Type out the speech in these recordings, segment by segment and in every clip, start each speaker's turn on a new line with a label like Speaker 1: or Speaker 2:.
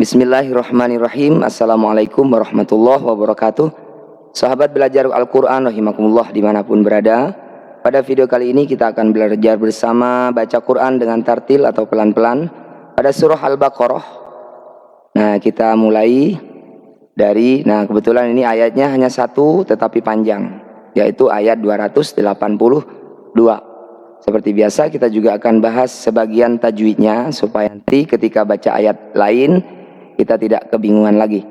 Speaker 1: Bismillahirrahmanirrahim. Assalamualaikum warahmatullahi wabarakatuh. Sahabat belajar Al-Quran rahimakumullah dimanapun berada. Pada video kali ini kita akan belajar bersama baca Quran dengan tartil atau pelan-pelan pada surah Al-Baqarah. Nah, kita mulai dari, kebetulan ini ayatnya hanya satu tetapi panjang, yaitu ayat 282. Seperti biasa kita juga akan bahas sebagian tajwidnya supaya nanti ketika baca ayat lain kita tidak kebingungan lagi.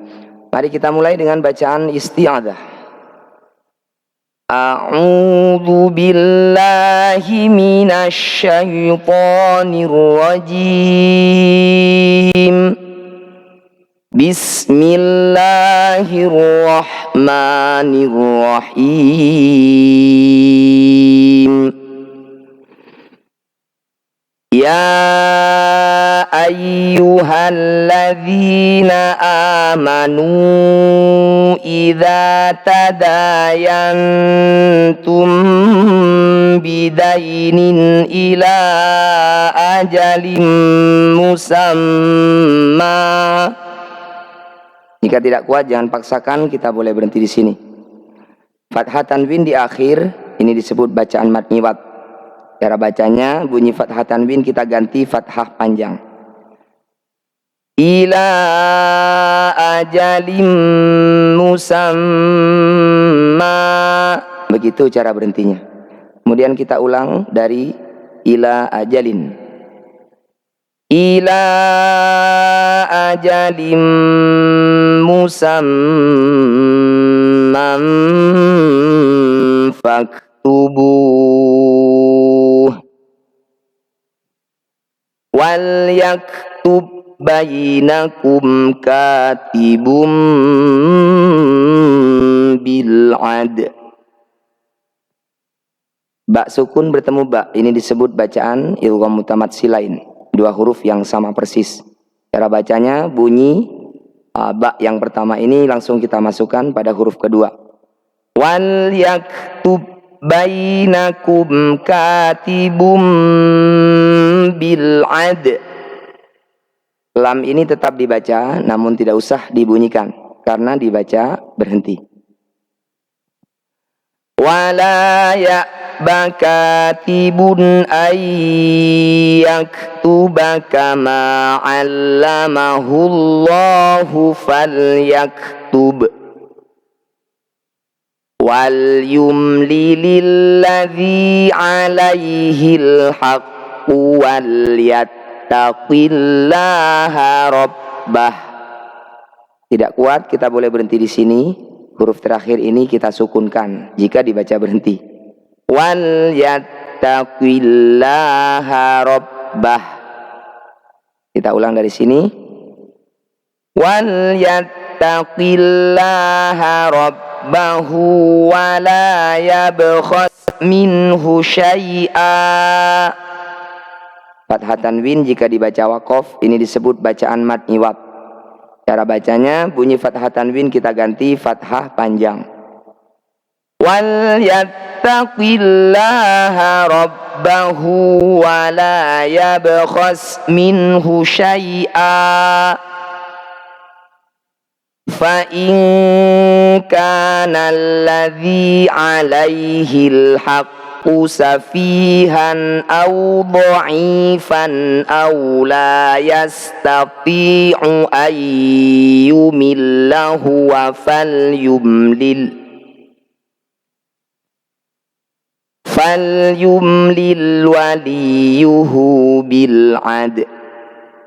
Speaker 1: Mari kita mulai dengan bacaan isti'adzah. A'udzu billahi minasy syaithanir rajim. Bismillahirrahmanirrahim. Ya ayyuhalladzina amanu idza tadayantum bidainin ila ajalin musamma. Jika tidak kuat jangan paksakan, kita boleh berhenti di sini. Fathah tanwin di akhir ini disebut bacaan mad nyiwat. Cara bacanya bunyi fathah tanwin kita ganti fathah panjang. Ila ajalim musamma. Begitu cara berhentinya. Kemudian kita ulang dari ila ajalin. Ila ajalim musamman faktubu. Wal yaktub bainakum katibum bil ad. Ba sukun bertemu ba, ini disebut bacaan idgham mutamatsilain, dua huruf yang sama persis. Cara bacanya bunyi ba yang pertama ini langsung kita masukkan pada huruf kedua. Wal yaktub bainakum katibum bil ad. Lam ini tetap dibaca namun tidak usah dibunyikan karena dibaca berhenti. Wala ya'ba katibun ayyaktuba kama 'allamahu Allahu falyaktub. Wal yumlilil ladzi 'alaihil haqqu wal yattaqillaha rabbah. Tidak kuat kita boleh berhenti di sini. Huruf terakhir ini kita sukunkan jika dibaca berhenti. Wal yattaqillaha rabbah. Kita ulang dari sini. Wal yattaqillaha rabbahu wa la yabkhas minhu syai'a. Fathah tanwin jika dibaca waqaf ini disebut bacaan mad nyiwat. Cara bacanya bunyi fathah tanwin kita ganti fathah panjang. Wal yattaqillaha rabbahu wa la yabkhas minhu syai'a. Fa in kana alladhi 'alaihil haqqu safihan aw dha'ifan aw la yastati'u ay yumillahu wa falyumlil waliyuhu bil ad.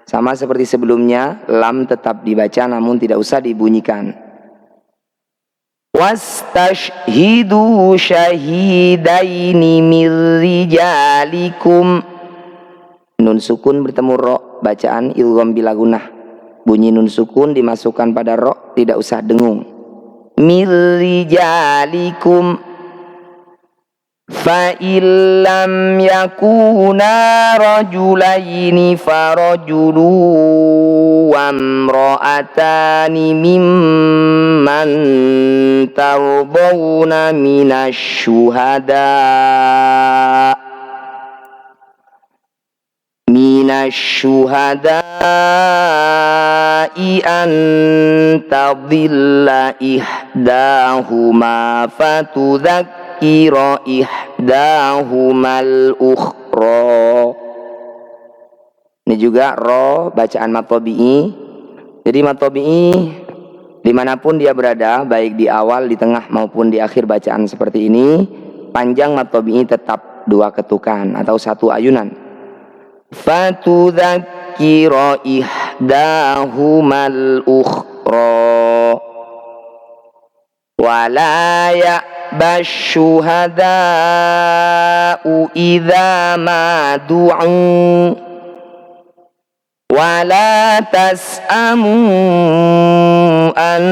Speaker 1: Sama seperti sebelumnya, lam tetap dibaca namun tidak usah dibunyikan. Wastashhidu syahidaini mir rijalikum. Nun sukun bertemu ro, bacaan idgham bila gunnah. Bunyi nun sukun dimasukkan pada ro, tidak usah dengung. Mir rijalikum. Fa illam yakuna rajulaini farajulu wa imra'atani mimman tardawna minasy syuhada minasyuhada'i أن تضل إحداهما فتذكر إحداهما الأخرى. Ini juga ro bacaan mad tabi'i. Jadi mad tabi'i dimanapun dia berada, baik di awal, di tengah maupun di akhir bacaan seperti ini, panjang mad tabi'i tetap 2 ketukan atau 1 ayunan. Fatudzakkira ihdahumal ukhra wala ya'bash syuhada'u idza ma du'u wala tas'amu an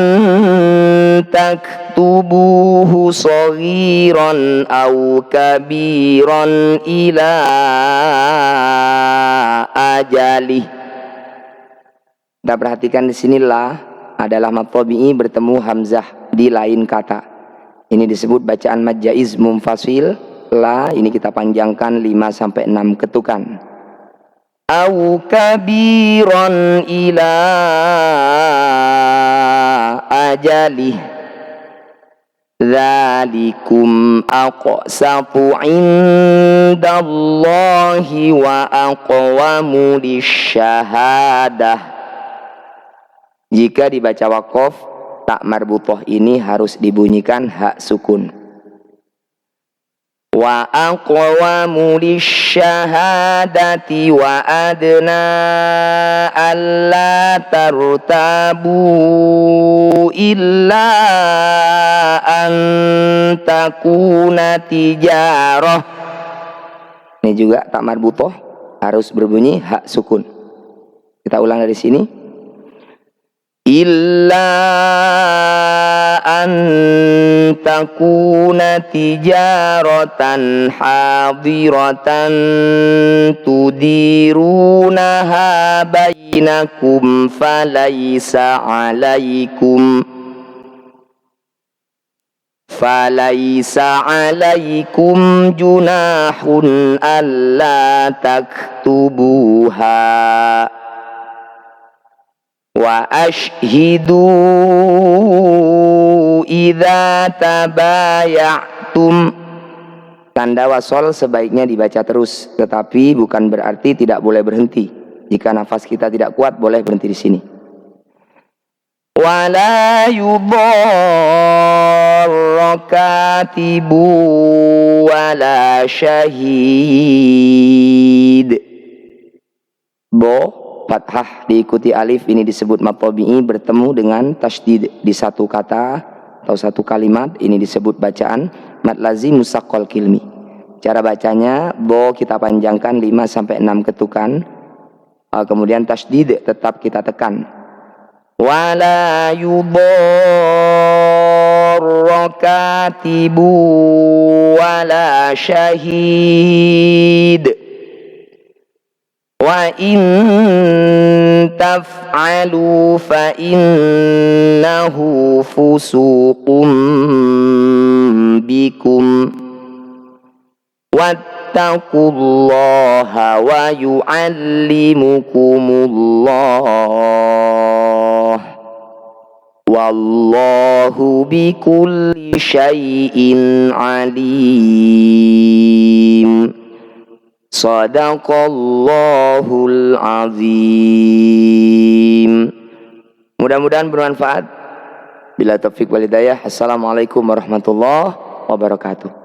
Speaker 1: taktubuhu saghiran aw kabiran ila ajalih. Kita perhatikan di sinilah adalah mad tabi'i bertemu hamzah di lain kata. Ini disebut bacaan mad jaiz munfasil. La ini kita panjangkan 5 sampai 6 ketukan. Au kabiran ila ajalih dzalikum aqsatu indallahi wa aqwamu lisyahadah. Jika dibaca waqaf, tak marbutah ini harus dibunyikan hak sukun. Wa aqwamu lisyahadati wa adna alla tartabu illa an takuna tijarah. Ini juga tak marbutah harus berbunyi hak sukun. Kita ulang dari sini. Illa an takuna tijaratan hadiratan tudirunaha bainakum falaysa alaikum junahun alla taktubuha wa ashhidu idza tabaya'tum. Tanda wasol sebaiknya dibaca terus, tetapi bukan berarti tidak boleh berhenti. Jika nafas kita tidak kuat, boleh berhenti di sini. Wala yudarra katibu wala syahid. Fathah diikuti alif ini disebut mad tabi'i bertemu dengan tasydid di satu kata atau satu kalimat. Ini disebut bacaan mad lazim musaqqal kilmi. Cara bacanya kita panjangkan 5 sampai 6 ketukan. Kemudian tasydid tetap kita tekan. Wala yudarra katibu wala syahid. Wa in taf'alu fa innahu fusuqum bikum wattaqullaha wa yu'allimukumullah wallahu bikulli syai'in alim. Sadaqallahul azim. Mudah-mudahan bermanfaat. Bila taufik wal hidayah. Assalamualaikum warahmatullahi wabarakatuh.